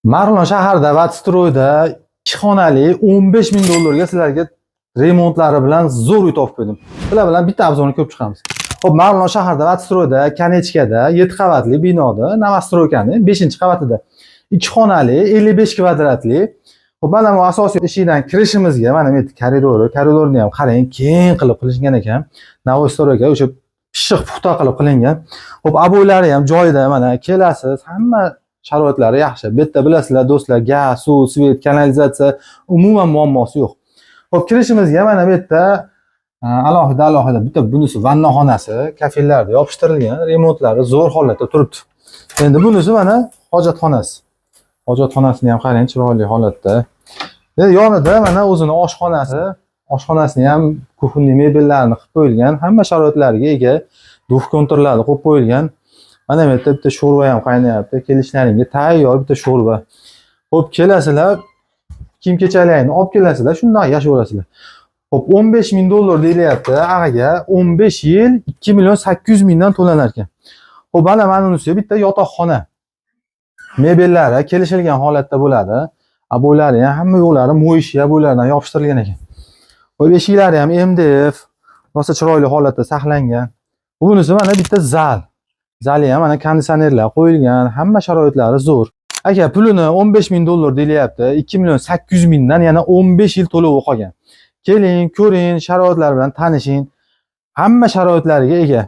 Marg'ilon shahrida Vatstroyda 2 xonali 15 ming dollarga sizlarga remontlari bilan zo'r uy topib qo'ydim. Sizlar bilan bitta obzorni ko'rib chiqamiz. Xo'p, Marg'ilon shahrida Vatstroyda Kanechkada 7 qavatli binoda Novostroykani 5-qavatida 2 xonali 55 kvadratli. Xo'p, mana bu asosiy eshikdan kirishimizga mana bu koridorni ham qarang, keng qilib qilingan ekan. Novostroyga o'sha pishiq puxta qilib qilingan. Xo'p, aboylari ham joyida, mana kelasiz, hamma sharoitlari yaxshi. Bu yerda bilasizlar do'stlar, gaz, suv, svet, kanalizatsiya umuman muammosi yo'q. Xo'p, kirishimizga mana bu yerda alohida bitta bunisi vannaxonasi, kafellarda yopishtirilgan, remontlari zo'r holatda turibdi. Endi bunisi mana hojatxonasi. Hojatxonasini ham qarang, chiroyli holatda. Yonida mana o'zini oshxonasini ham kuxonli mebellarni qilib qo'yilgan, hamma sharoitlarga ega, duх kontrlari qo'yib qo'yilgan. Mana bu yerda bitta sho'rva ham qaynayapti. Kelishlaringga tayyor bitta sho'rva. Xo'p, kelasizlar, kiyim kechaklarni olib kelasizlar, shunday yashayverasizlar. Xo'p, 15 ming dollar deyilyapti. Ag'aga 15 yil 2 million 800 mingdan to'lanar ekan. Xo'p, mana bunisi bitta yotoqxona. Mebellari kelishilgan holatda bo'ladi. Aboylari ham hamma yo'llari mo'yshiya bo'ylardan yopishtirilgan ekan. Xo'p, eshiklari ham MDF, rosa chiroyli holatda saqlangan. Bunisi mana bitta zal. Zali ham mana konditsionerlar qo'yilgan, hamma sharoitlari zo'r. Aka, pulini 15 ming dollar deyilyapti. 2 million 800 mingdan yana 15 yil to'lov qolgan. Keling, ko'ring, sharoitlar bilan tanishing. Hamma sharoitlariga ega.